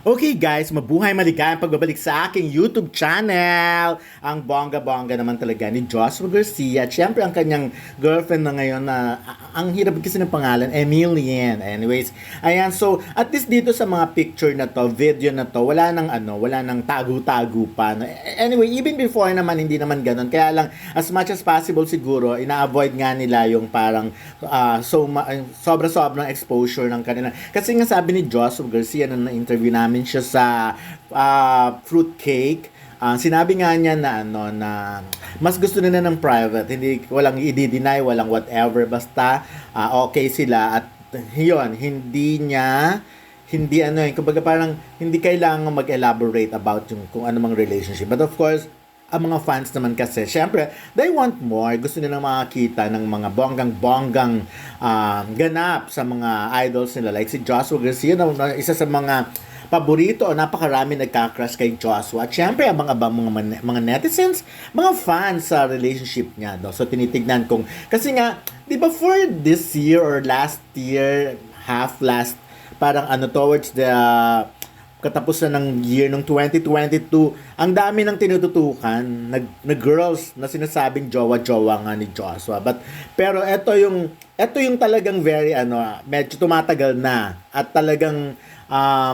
Okay guys, mabuhay maligayang pagbabalik sa aking YouTube channel. Ang bongga-bongga naman talaga ni Joshua Garcia. At syempre ang kanyang girlfriend na ngayon na ang hirap kasi ng pangalan, Emilian. Anyways, ayan, so at least dito sa mga picture na to, video na to, wala nang tagu-tagu pa. Anyway, even before naman, hindi naman ganun. Kaya lang, as much as possible siguro, ina-avoid nga nila yung parang sobra-sobrang exposure ng kanila. Kasi nga sabi ni Joshua Garcia na interview namin siya sa fruit cake. Sinabi nga niya na mas gusto nila ng private, hindi walang i-deny, walang whatever, basta okay sila at yun, hindi kumbaga parang hindi kailangan mag-elaborate about yung kung ano mang relationship. But of course, ang mga fans naman kasi, syempre, they want more. Gusto nilang makakita ng mga bonggang-bonggang ganap sa mga idols nila. Like si Joshua Garcia, na isa sa mga paborito o napakarami nagka-crush kay Joshua. At syempre, ang mga netizens, mga fans sa relationship niya. No? So, tinitignan kong, kasi nga, di ba for this year or last year, parang towards the katapusan ng year ng 2022, ang dami ng tinututukan na girls na sinasabing jowa-jowa nga ni Joshua. Pero ito yung talagang very medyo tumatagal na at talagang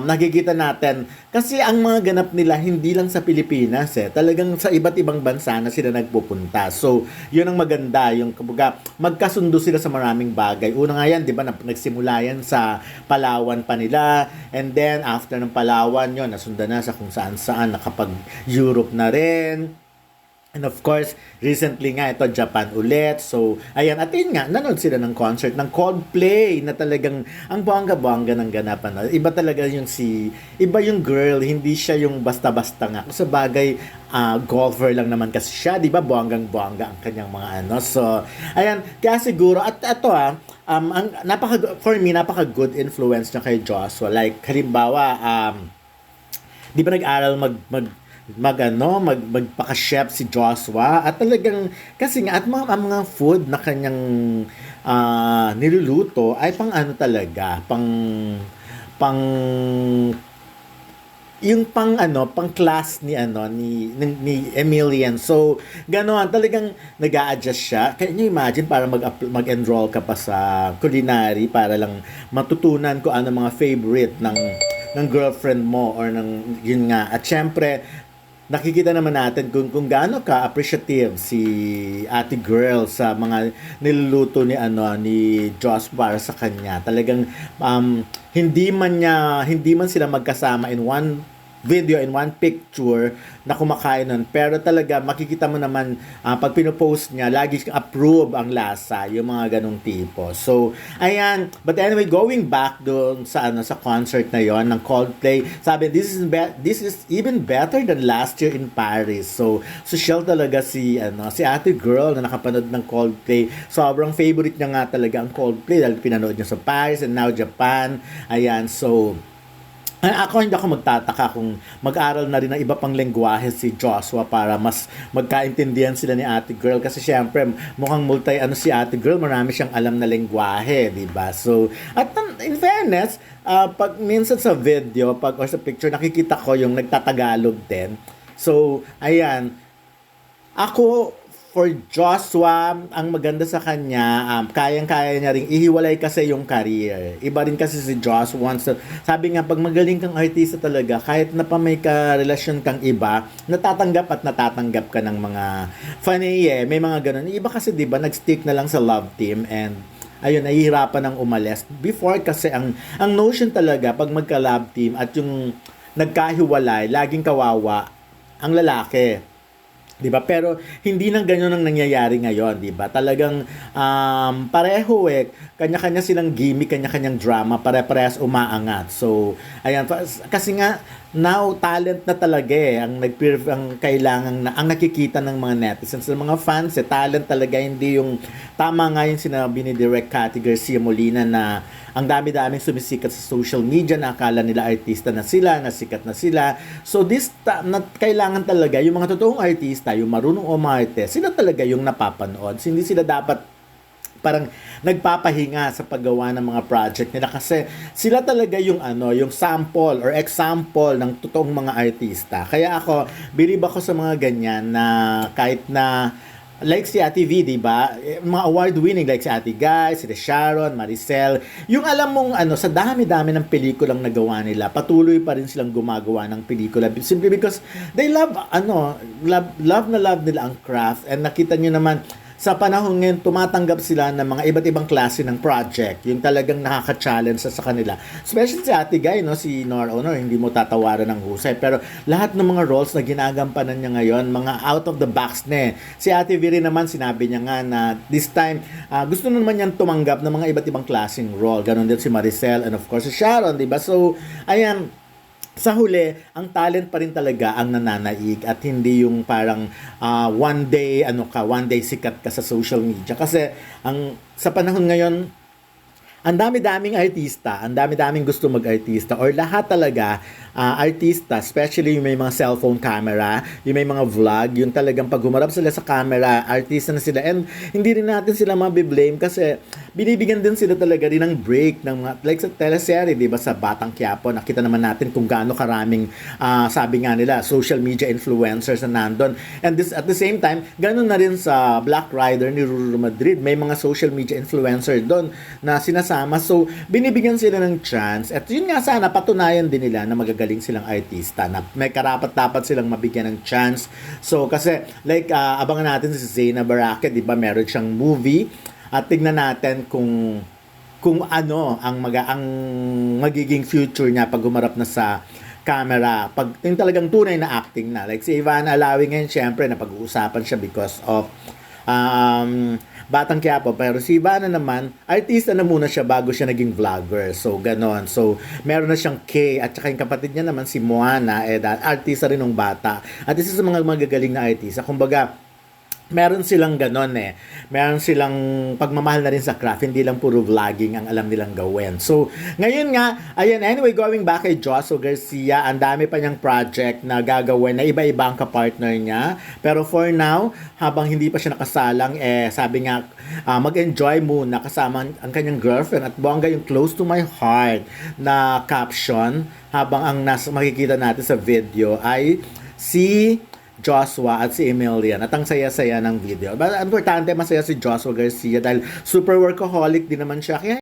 nakikita natin kasi ang mga ganap nila hindi lang sa Pilipinas talagang sa iba't ibang bansa na sila nagpupunta. So, yun ang maganda, yung kumbaga magkasundo sila sa maraming bagay. Una nga yan, 'di ba, nagsimula yan sa Palawan pa nila, and then after ng Palawan yun, nasundan na sa kung saan-saan, nakapag-Europe na rin. And of course, recently nga ito, Japan ulit. So, ayan, at yun nga, nanood sila ng concert ng Coldplay na talagang ang bongga-bongga ng ganapan. Iba talaga iba yung girl, hindi siya yung basta-basta nga. Sa bagay, golfer lang naman kasi siya, di ba? Bonggang-bongga ang kanyang mga So, ayan, kaya siguro, at ito for me, napaka-good influence niya kay Joshua. Like, halimbawa, di ba nag-aral magpaka-chef si Joshua at talagang kasi nga at mga food na kanyang niluluto ay talaga pang yung pang class ni Emilian. So ganoon, talagang nag-a-adjust siya. Can you imagine para mag-enroll ka pa sa culinary para lang matutunan ko ano mga favorite ng girlfriend mo or yun nga. At syempre nakikita naman natin kung gaano ka appreciative si Ate Girl sa mga niluluto ni Josh para sa kanya. Talagang hindi man sila magkasama in one video, in one picture na kumakain nun, pero talaga makikita mo naman pag pinopost niya, lagi approve ang lasa, yung mga ganong tipo. So ayan, but anyway, going back doon sa concert na yon ng Coldplay, sabi this is even better than last year in Paris. So social talaga si Ate Girl na nakapanood ng Coldplay. Sobrang favorite niya nga talaga ang Coldplay dahil pinanood niya sa Paris and now Japan. Ayan, so ako hindi ako magtataka kung mag-aral na rin ng iba pang lengguwahe si Joshua para mas magkaintindihan sila ni Ate Girl, kasi syempre mukhang si Ate Girl, marami siyang alam na lengguwahe, di ba? So, at in fairness, pag minsan sa video, or sa picture, nakikita ko yung nagtatagalog din. So, ayan, ako for Joshua, ang maganda sa kanya, kayang-kaya niya ring ihiwalay kasi yung career. Iba rin kasi si Joshua. Sabi nga, pag magaling kang artista talaga, kahit na pa may ka-relasyon kang iba, natatanggap ka ng mga funny may mga ganun. Iba kasi, di ba, nag-stick na lang sa love team and ayun, nahihirapan ng umalis. Before kasi, ang notion talaga, pag magka-love team at yung nagkahiwalay, laging kawawa ang lalaki. 'Di ba? Pero hindi nang ganoon ang nangyayari ngayon, 'di ba? Talagang pareho kanya-kanya silang gimmick, kanya-kanyang drama, pare-parehas umaangat. So, ayan, kasi nga now talent na talaga ang kailangan ang nakikita ng mga netizens, ng mga fans, talent talaga, hindi yung tama nga yung sinabi ni Direk Cathy Garcia Molina na ang dami-daming sumisikat sa social media na akala nila artista na sila, na sikat na sila. So kailangan talaga yung mga totoong artista, yung marunong umarte, sila talaga yung napapanood. Hindi sila dapat parang nagpapahinga sa paggawa ng mga project nila kasi sila talaga yung yung sample or example ng totoong mga artista. Kaya ako, believe ako sa mga ganyan na kahit na like si Ate V, di ba? Mga award-winning like si Ate Guy, si Sharon, Maricel. Yung alam mong sa dami-dami ng pelikulang nagawa nila, patuloy pa rin silang gumagawa ng pelikula simply because they love love nila ang craft, and nakita nyo naman sa panahon ngayon, tumatanggap sila ng mga iba't ibang klase ng project. Yung talagang nakaka-challenge sa kanila. Especially si Ate Guy, no? Si Nora Honor, hindi mo tatawaran ng husay. Pero lahat ng mga roles na ginagampanan niya ngayon, mga out of the box na eh. Si Ate Viri naman, sinabi niya nga na this time, gusto naman niyang tumanggap ng mga iba't ibang klaseng role. Ganon din si Maricel and of course si Sharon, di ba? So, ayan, sa huli, ang talent pa rin talaga ang nananaig at hindi yung parang one day sikat ka sa social media. Kasi sa panahon ngayon, ang dami-daming artista, ang dami-daming gusto mag-artista or lahat talaga artista, especially yung may mga cellphone camera, yung may mga vlog, yung talagang pag humarap sila sa camera, artista na sila. And hindi rin natin sila mabiblame kasi binibigyan din sila talaga rin ng break ng mga, like sa teleserye, di ba, sa Batang Quiapo, nakita naman natin kung gaano karaming sabi nga nila, social media influencers na nandun. And this, at the same time, ganun na rin sa Black Rider ni Ruru Madrid, may mga social media influencer doon na sinasama. So, binibigyan sila ng chance. At yun nga sana, patunayan din nila na magagaling silang artista, na may karapat-dapat silang mabigyan ng chance. So, kasi, like, abangan natin si Zeyna Barake, di ba, meron siyang movie. At tignan natin kung ano ang magiging future niya pag humarap na sa camera. Pag yung talagang tunay na acting na. Like si Ivana Alawi ngayon, syempre, napag-uusapan siya because of Batang Quiapo. Pero si Ivana naman, artista na muna siya bago siya naging vlogger. So, ganon. So, meron na siyang K. At saka yung kapatid niya naman, si Moana, artista rin ng bata. At isa sa mga magagaling na artista. Kumbaga, meron silang ganon eh. Meron silang pagmamahal na rin sa craft. Hindi lang puro vlogging ang alam nilang gawin. So, ngayon nga, ayan, anyway, going back kay Joshua Garcia, ang dami pa niyang project na gagawin na iba-iba ang kapartner niya. Pero for now, habang hindi pa siya nakasalang, sabi nga, mag-enjoy muna kasama ang kanyang girlfriend at bongga yung close to my heart na caption habang ang makikita natin sa video ay si Joshua at si Emilian at ang saya-saya ng video. But importante, masaya si Joshua Garcia dahil super workaholic din naman siya. Kaya